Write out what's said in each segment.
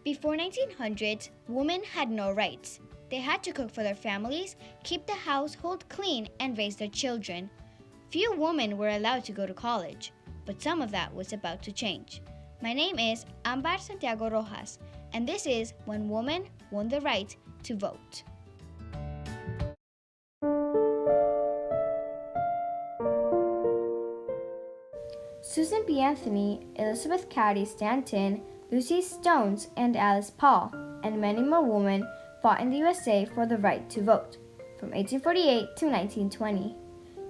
Before 1900, women had no rights. They had to cook for their families, keep the household clean, and raise their children. Few women were allowed to go to college, but some of that was about to change. My name is Ambar Santiago Rojas, and this is When Women Won the Right to Vote. Susan B. Anthony, Elizabeth Cady Stanton, Lucy Stones, and Alice Paul, and many more women fought in the USA for the right to vote, from 1848 to 1920.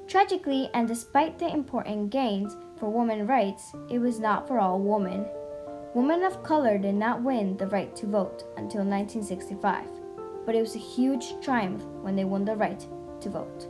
Tragically, and despite the important gains for women's rights, it was not for all women. Women of color did not win the right to vote until 1965, but it was a huge triumph when they won the right to vote.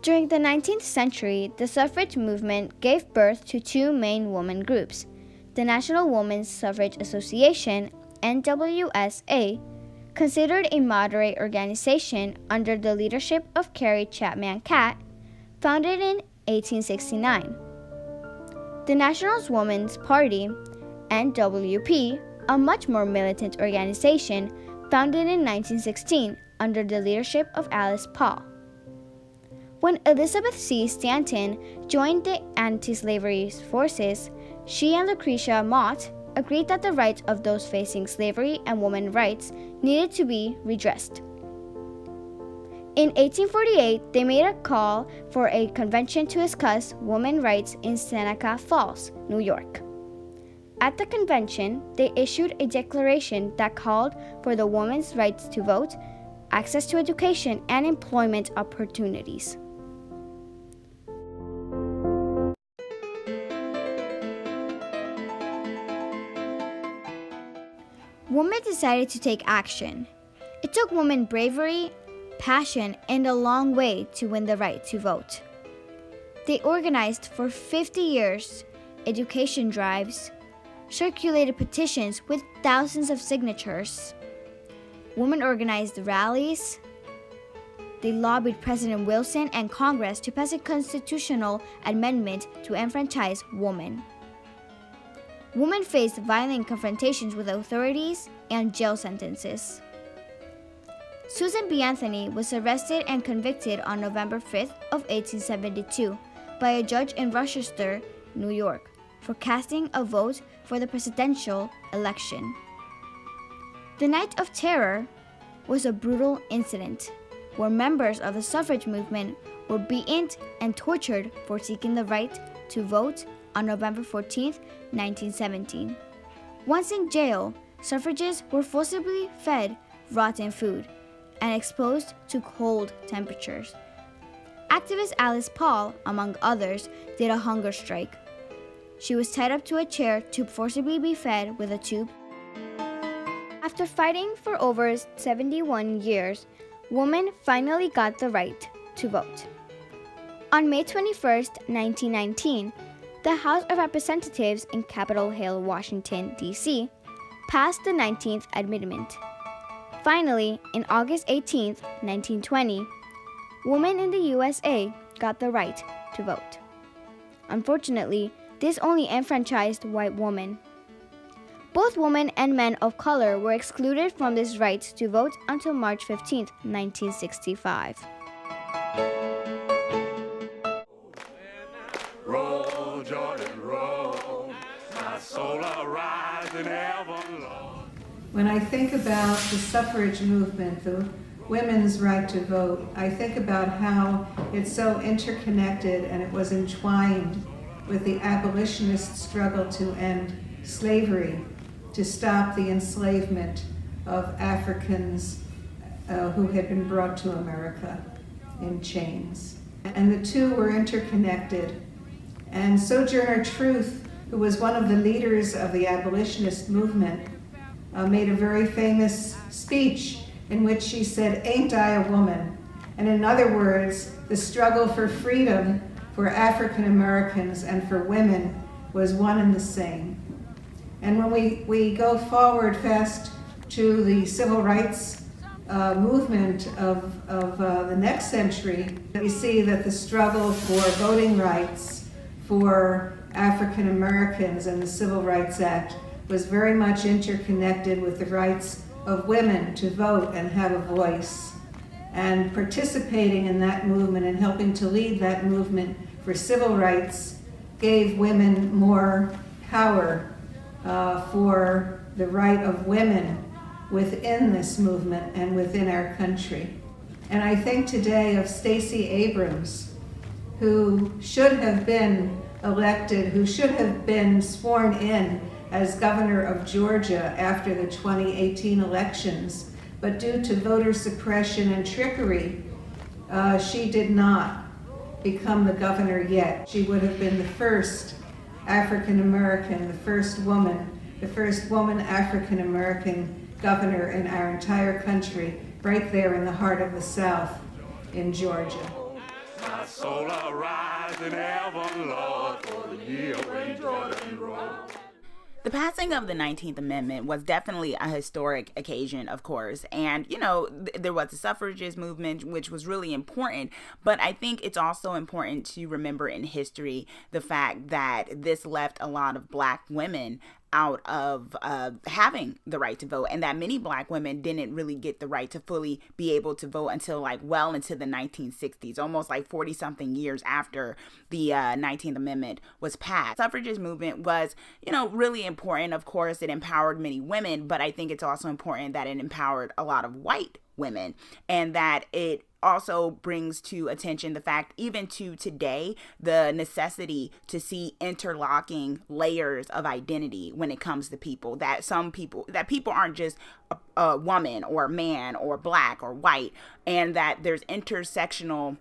During the 19th century, the suffrage movement gave birth to two main women groups. The National Women's Suffrage Association, NWSA, considered a moderate organization under the leadership of Carrie Chapman Catt, founded in 1869. The National Women's Party, NWP, a much more militant organization, founded in 1916 under the leadership of Alice Paul. When Elizabeth C. Stanton joined the anti-slavery forces, she and Lucretia Mott agreed that the rights of those facing slavery and women's rights needed to be redressed. In 1848, they made a call for a convention to discuss women's rights in Seneca Falls, New York. At the convention, they issued a declaration that called for the women's rights to vote, access to education, and employment opportunities. Women decided to take action. It took women bravery, passion, and a long way to win the right to vote. They organized for 50 years, education drives, circulated petitions with thousands of signatures. Women organized rallies. They lobbied President Wilson and Congress to pass a constitutional amendment to enfranchise women. Women faced violent confrontations with authorities and jail sentences. Susan B. Anthony was arrested and convicted on November 5th of 1872 by a judge in Rochester, New York, for casting a vote for the presidential election. The Night of Terror was a brutal incident where members of the suffrage movement were beaten and tortured for seeking the right to vote on November 14, 1917. Once in jail, suffragists were forcibly fed rotten food and exposed to cold temperatures. Activist Alice Paul, among others, did a hunger strike. She was tied up to a chair to forcibly be fed with a tube. After fighting for over 71 years, women finally got the right to vote. On May 21, 1919, the House of Representatives in Capitol Hill, Washington, D.C., passed the 19th Amendment. Finally, in August 18, 1920, women in the USA got the right to vote. Unfortunately, this only enfranchised white women. Both women and men of color were excluded from this right to vote until March 15, 1965. Roll, Jordan, roll, my soul arise and ever Lord. When I think about the suffrage movement, the women's right to vote, I think about how it's so interconnected and it was entwined with the abolitionist struggle to end slavery, to stop the enslavement of Africans who had been brought to America in chains. And the two were interconnected. And Sojourner Truth, who was one of the leaders of the abolitionist movement, made a very famous speech in which she said, "Ain't I a woman?" And in other words, the struggle for freedom for African Americans and for women was one and the same. And when we go forward fast to the civil rights movement of the next century, we see that the struggle for voting rights for African Americans and the Civil Rights Act was very much interconnected with the rights of women to vote and have a voice. And participating in that movement and helping to lead that movement for civil rights gave women more power for the right of women within this movement and within our country. And I think today of Stacey Abrams, who should have been elected, who should have been sworn in as governor of Georgia after the 2018 elections, but due to voter suppression and trickery, she did not become the governor yet. She would have been the first African American, the first woman African American governor in our entire country, right there in the heart of the South in Georgia. My soul arising ever, Lord, for the year when Jordan rolled. The passing of the 19th Amendment was definitely a historic occasion, of course. And, you know, there was the suffragist movement, which was really important. But I think it's also important to remember in history the fact that this left a lot of Black women out of having the right to vote, and that many Black women didn't really get the right to fully be able to vote until like well into the 1960s, almost like 40 something years after the 19th Amendment was passed. The suffragist movement was, you know, really important. Of course, it empowered many women, but I think it's also important that it empowered a lot of white women, and that it also brings to attention the fact, even to today, the necessity to see interlocking layers of identity when it comes to people, that people aren't just a woman or a man or Black or white, and that there's intersectional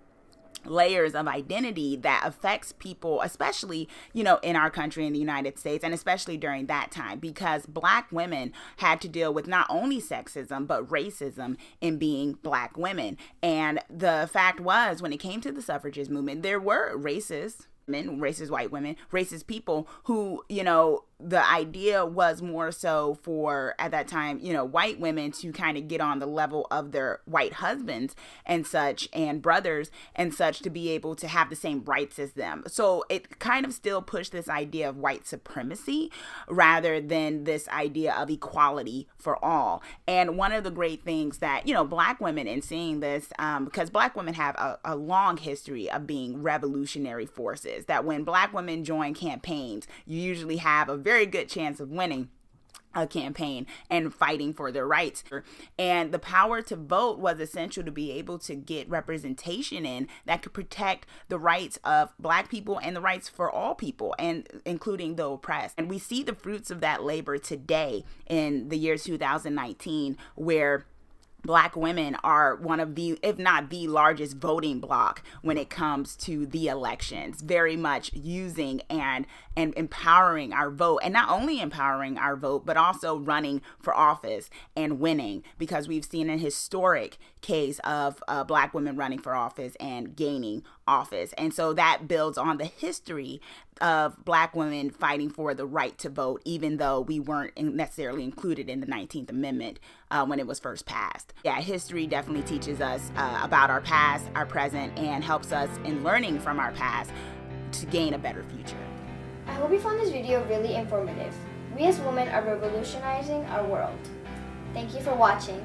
layers of identity that affects people, especially, you know, in our country, in the United States, and especially during that time, because Black women had to deal with not only sexism, but racism in being Black women. And the fact was, when it came to the suffragist movement, there were racist men, racist white women, racist people who, you know, the idea was more so for, at that time, you know, white women to kind of get on the level of their white husbands and such, and brothers and such, to be able to have the same rights as them. So it kind of still pushed this idea of white supremacy rather than this idea of equality for all. And one of the great things that, you know, Black women, in seeing this, because Black women have a long history of being revolutionary forces, that when Black women join campaigns, you usually have a very good chance of winning a campaign and fighting for their rights. And the power to vote was essential to be able to get representation in that could protect the rights of Black people and the rights for all people, and including the oppressed. And we see the fruits of that labor today in the year 2019, where Black women are one of the, if not the largest voting bloc when it comes to the elections, very much using and empowering our vote, and not only empowering our vote, but also running for office and winning, because we've seen a historic case of Black women running for office and gaining office. And so that builds on the history of Black women fighting for the right to vote, even though we weren't necessarily included in the 19th Amendment when it was first passed. Yeah, history definitely teaches us about our past, our present, and helps us in learning from our past to gain a better future. I hope you found this video really informative. We as women are revolutionizing our world. Thank you for watching.